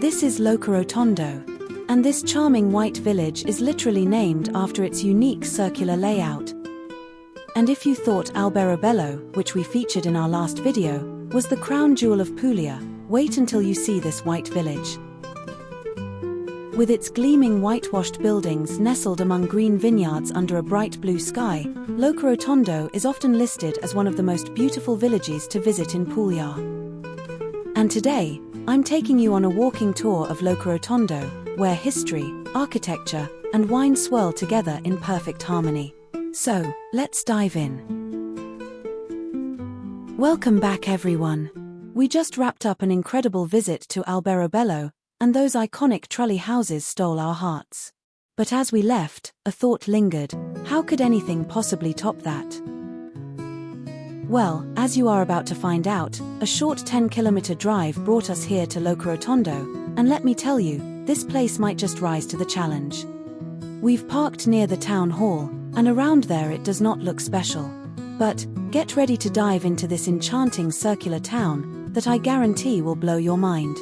This is Locorotondo, and this charming white village is literally named after its unique circular layout. And if you thought Alberobello, which we featured in our last video, was the crown jewel of Puglia, wait until you see this white village. With its gleaming whitewashed buildings nestled among green vineyards under a bright blue sky, Locorotondo is often listed as one of the most beautiful villages to visit in Puglia. And today, I'm taking you on a walking tour of Locorotondo, where history, architecture, and wine swirl together in perfect harmony. So, let's dive in. Welcome back everyone. We just wrapped up an incredible visit to Alberobello, and those iconic trulli houses stole our hearts. But as we left, a thought lingered: how could anything possibly top that? Well, as you are about to find out, a short 10-kilometer drive brought us here to Locorotondo, and let me tell you, this place might just rise to the challenge. We've parked near the town hall, and around there it does not look special. But, get ready to dive into this enchanting circular town that I guarantee will blow your mind.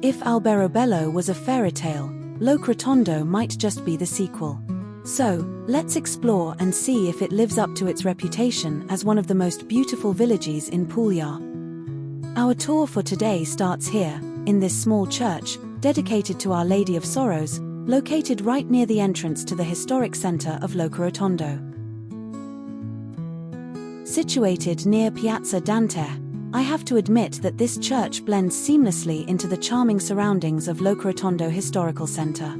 If Alberobello was a fairy tale, Locorotondo might just be the sequel. So, let's explore and see if it lives up to its reputation as one of the most beautiful villages in Puglia. Our tour for today starts here, in this small church, dedicated to Our Lady of Sorrows, located right near the entrance to the historic center of Locorotondo. Situated near Piazza Dante, I have to admit that this church blends seamlessly into the charming surroundings of Locorotondo Historical Center.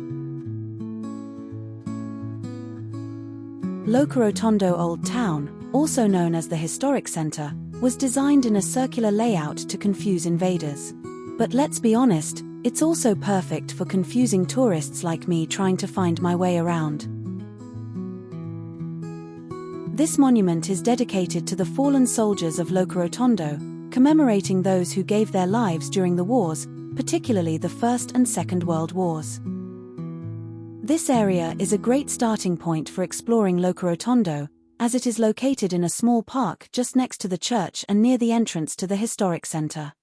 Locorotondo Old Town, also known as the Historic Center, was designed in a circular layout to confuse invaders. But let's be honest, it's also perfect for confusing tourists like me trying to find my way around. This monument is dedicated to the fallen soldiers of Locorotondo, commemorating those who gave their lives during the wars, particularly the First and Second World Wars. This area is a great starting point for exploring Locorotondo, as it is located in a small park just next to the church and near the entrance to the historic center.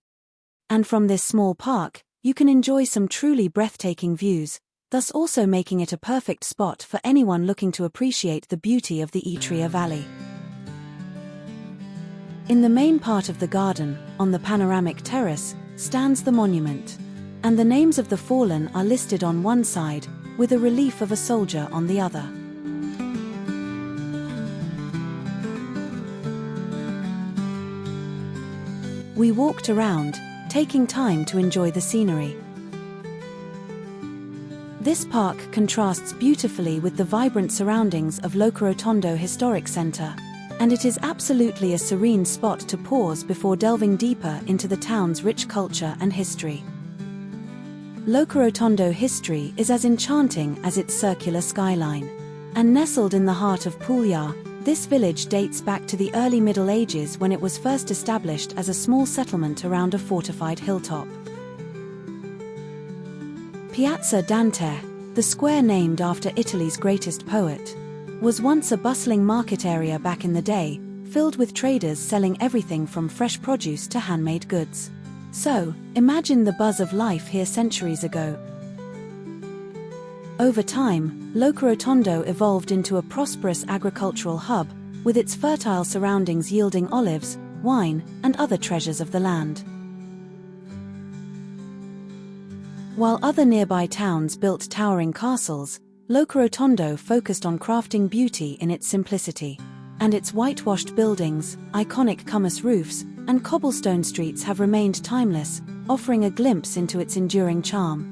And from this small park, you can enjoy some truly breathtaking views, thus also making it a perfect spot for anyone looking to appreciate the beauty of the Itria Valley. In the main part of the garden, on the panoramic terrace, stands the monument. And the names of the fallen are listed on one side, with a relief of a soldier on the other. We walked around, taking time to enjoy the scenery. This park contrasts beautifully with the vibrant surroundings of Locorotondo Historic Center, and it is absolutely a serene spot to pause before delving deeper into the town's rich culture and history. Locorotondo history is as enchanting as its circular skyline. And nestled in the heart of Puglia, this village dates back to the early Middle Ages when it was first established as a small settlement around a fortified hilltop. Piazza Dante, the square named after Italy's greatest poet, was once a bustling market area back in the day, filled with traders selling everything from fresh produce to handmade goods. So, imagine the buzz of life here centuries ago. Over time, Locorotondo evolved into a prosperous agricultural hub, with its fertile surroundings yielding olives, wine, and other treasures of the land. While other nearby towns built towering castles, Locorotondo focused on crafting beauty in its simplicity. And its whitewashed buildings, iconic pumice roofs, and cobblestone streets have remained timeless, offering a glimpse into its enduring charm.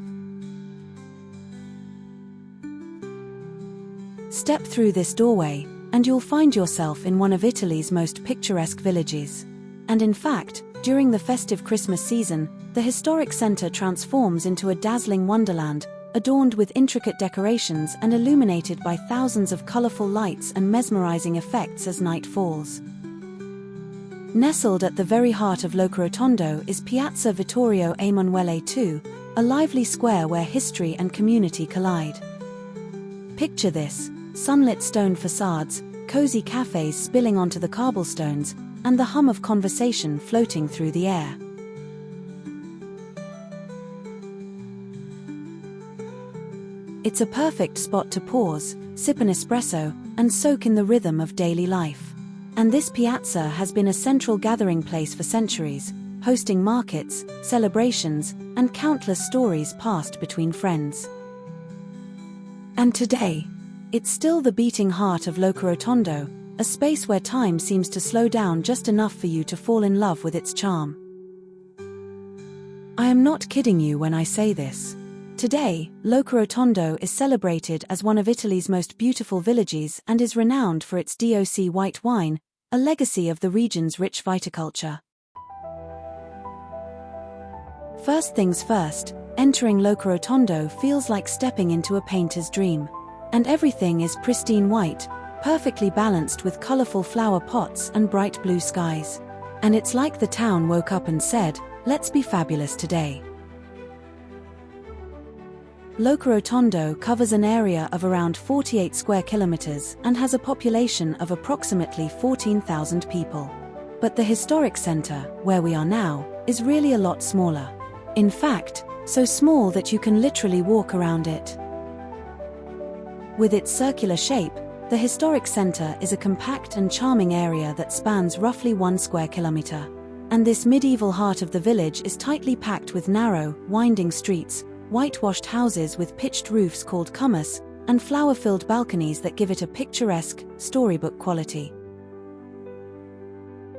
Step through this doorway, and you'll find yourself in one of Italy's most picturesque villages. And in fact, during the festive Christmas season, the historic center transforms into a dazzling wonderland, adorned with intricate decorations and illuminated by thousands of colorful lights and mesmerizing effects as night falls. Nestled at the very heart of Locorotondo is Piazza Vittorio Emanuele II, a lively square where history and community collide. Picture this: sunlit stone facades, cozy cafes spilling onto the cobblestones, and the hum of conversation floating through the air. It's a perfect spot to pause, sip an espresso, and soak in the rhythm of daily life. And this piazza has been a central gathering place for centuries, hosting markets, celebrations, and countless stories passed between friends. And today, it's still the beating heart of Locorotondo, a space where time seems to slow down just enough for you to fall in love with its charm. I am not kidding you when I say this. Today, Locorotondo is celebrated as one of Italy's most beautiful villages and is renowned for its DOC white wine, a legacy of the region's rich viticulture. First things first, entering Locorotondo feels like stepping into a painter's dream. And everything is pristine white, perfectly balanced with colorful flower pots and bright blue skies. And it's like the town woke up and said, "Let's be fabulous today." Locorotondo covers an area of around 48 square kilometers and has a population of approximately 14,000 people. But the historic center, where we are now, is really a lot smaller. In fact, so small that you can literally walk around it. With its circular shape, the historic center is a compact and charming area that spans roughly 1 square kilometer. And this medieval heart of the village is tightly packed with narrow, winding streets, whitewashed houses with pitched roofs called cummus, and flower-filled balconies that give it a picturesque, storybook quality.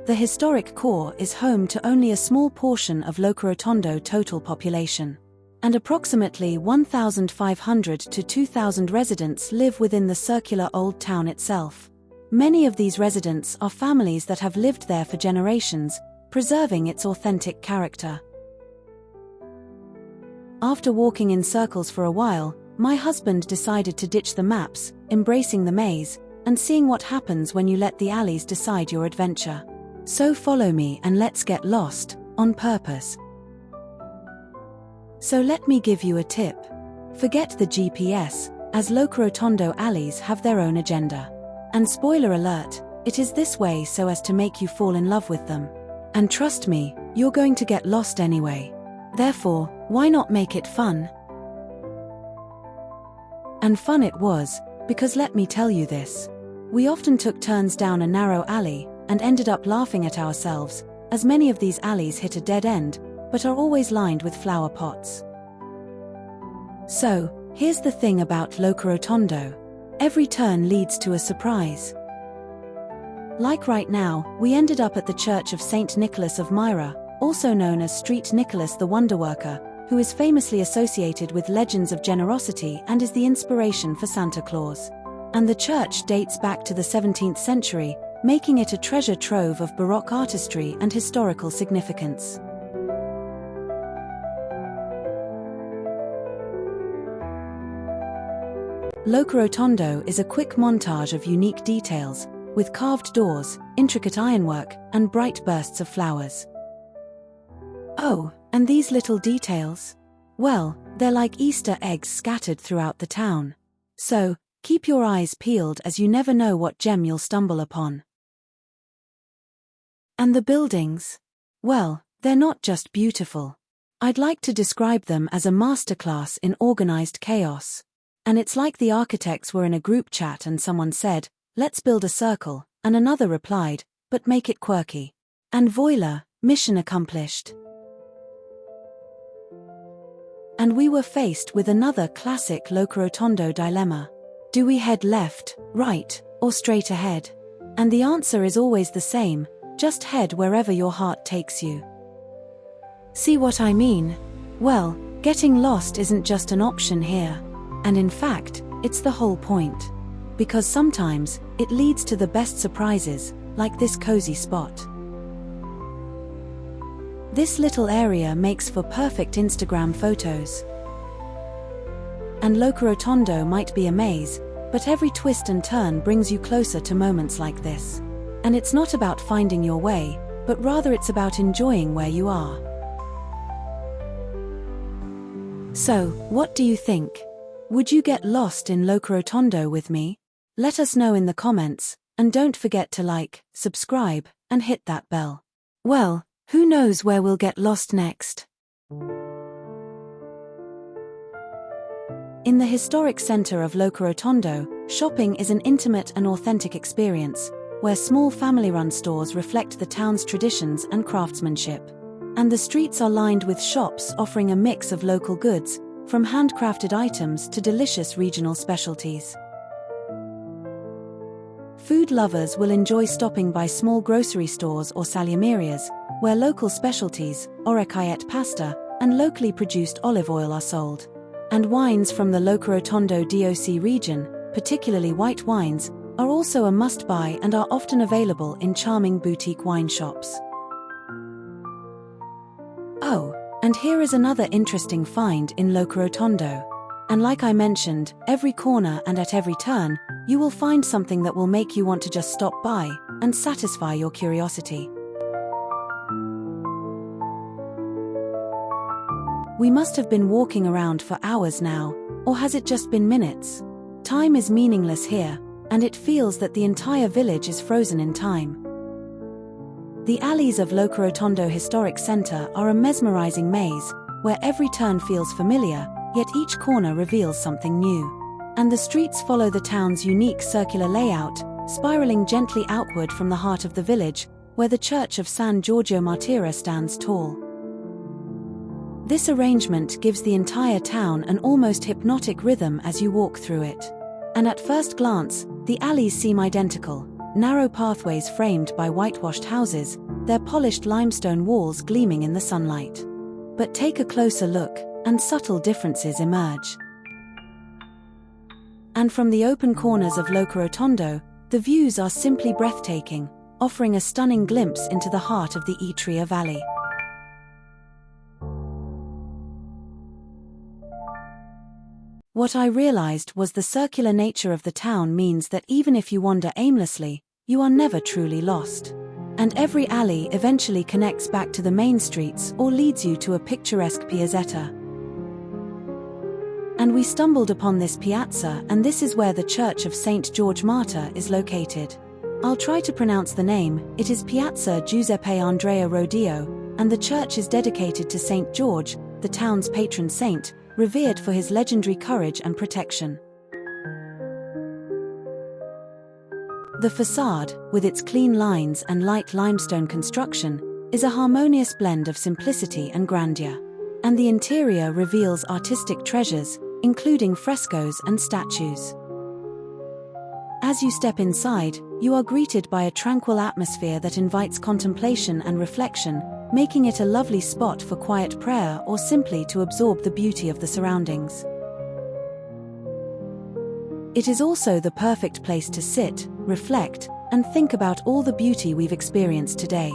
The historic core is home to only a small portion of Locorotondo total population. And approximately 1,500 to 2,000 residents live within the circular old town itself. Many of these residents are families that have lived there for generations, preserving its authentic character. After walking in circles for a while, my husband decided to ditch the maps, embracing the maze, and seeing what happens when you let the alleys decide your adventure. So follow me and let's get lost, on purpose. So let me give you a tip. Forget the GPS, as Locorotondo alleys have their own agenda. And spoiler alert, it is this way so as to make you fall in love with them. And trust me, you're going to get lost anyway. Therefore, why not make it fun? And fun it was, because let me tell you this. We often took turns down a narrow alley, and ended up laughing at ourselves, as many of these alleys hit a dead end, but are always lined with flower pots. So, here's the thing about Locorotondo. Every turn leads to a surprise. Like right now, we ended up at the Church of St. Nicholas of Myra, also known as Street Nicholas the Wonderworker, who is famously associated with legends of generosity and is the inspiration for Santa Claus. And the church dates back to the 17th century, making it a treasure trove of Baroque artistry and historical significance. Locorotondo is a quick montage of unique details, with carved doors, intricate ironwork, and bright bursts of flowers. Oh, and these little details? Well, they're like Easter eggs scattered throughout the town. So, keep your eyes peeled as you never know what gem you'll stumble upon. And the buildings? Well, they're not just beautiful. I'd like to describe them as a masterclass in organized chaos. And it's like the architects were in a group chat and someone said, "Let's build a circle," and another replied, "But make it quirky." And voila, mission accomplished. And we were faced with another classic Locorotondo dilemma. Do we head left, right, or straight ahead? And the answer is always the same. Just head wherever your heart takes you. See what I mean? Well, getting lost isn't just an option here. And in fact, it's the whole point. Because sometimes, it leads to the best surprises, like this cozy spot. This little area makes for perfect Instagram photos. And Locorotondo might be a maze, but every twist and turn brings you closer to moments like this. And it's not about finding your way, but rather it's about enjoying where you are. So, what do you think? Would you get lost in Locorotondo with me? Let us know in the comments, and don't forget to like, subscribe, and hit that bell. Well, who knows where we'll get lost next? In the historic center of Locorotondo, shopping is an intimate and authentic experience, where small family-run stores reflect the town's traditions and craftsmanship. And the streets are lined with shops offering a mix of local goods, from handcrafted items to delicious regional specialties. Food lovers will enjoy stopping by small grocery stores or salumierias, where local specialties, orecchiette pasta, and locally produced olive oil are sold. And wines from the Locorotondo DOC region, particularly white wines, are also a must-buy and are often available in charming boutique wine shops. Oh, and here is another interesting find in Locorotondo. And like I mentioned, every corner and at every turn, you will find something that will make you want to just stop by and satisfy your curiosity. We must have been walking around for hours now, or has it just been minutes? Time is meaningless here, and it feels that the entire village is frozen in time. The alleys of Locorotondo Historic Center are a mesmerizing maze, where every turn feels familiar, yet each corner reveals something new. And the streets follow the town's unique circular layout, spiraling gently outward from the heart of the village, where the Church of San Giorgio Martira stands tall. This arrangement gives the entire town an almost hypnotic rhythm as you walk through it. And at first glance, the alleys seem identical, narrow pathways framed by whitewashed houses, their polished limestone walls gleaming in the sunlight. But take a closer look, and subtle differences emerge. And from the open corners of Locorotondo, the views are simply breathtaking, offering a stunning glimpse into the heart of the Itria Valley. What I realized was the circular nature of the town means that even if you wander aimlessly, you are never truly lost. And every alley eventually connects back to the main streets or leads you to a picturesque piazzetta. And we stumbled upon this piazza, and this is where the Church of St. George Martyr is located. I'll try to pronounce the name. It is Piazza Giuseppe Andrea Rodio, and the church is dedicated to St. George, the town's patron saint, revered for his legendary courage and protection. The facade, with its clean lines and light limestone construction, is a harmonious blend of simplicity and grandeur. And the interior reveals artistic treasures, including frescoes and statues. As you step inside, you are greeted by a tranquil atmosphere that invites contemplation and reflection, making it a lovely spot for quiet prayer or simply to absorb the beauty of the surroundings. It is also the perfect place to sit, reflect, and think about all the beauty we've experienced today.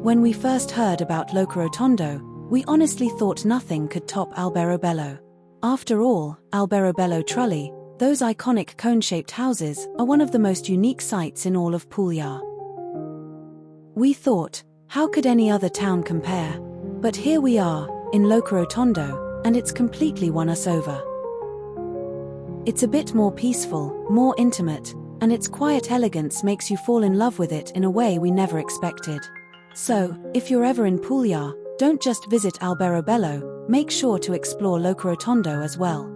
When we first heard about Locorotondo, we honestly thought nothing could top Alberobello. After all, Alberobello Trulli, those iconic cone-shaped houses, are one of the most unique sights in all of Puglia. We thought, how could any other town compare? But here we are, in Locorotondo, and it's completely won us over. It's a bit more peaceful, more intimate, and its quiet elegance makes you fall in love with it in a way we never expected. So, if you're ever in Puglia, don't just visit Alberobello, make sure to explore Locorotondo as well.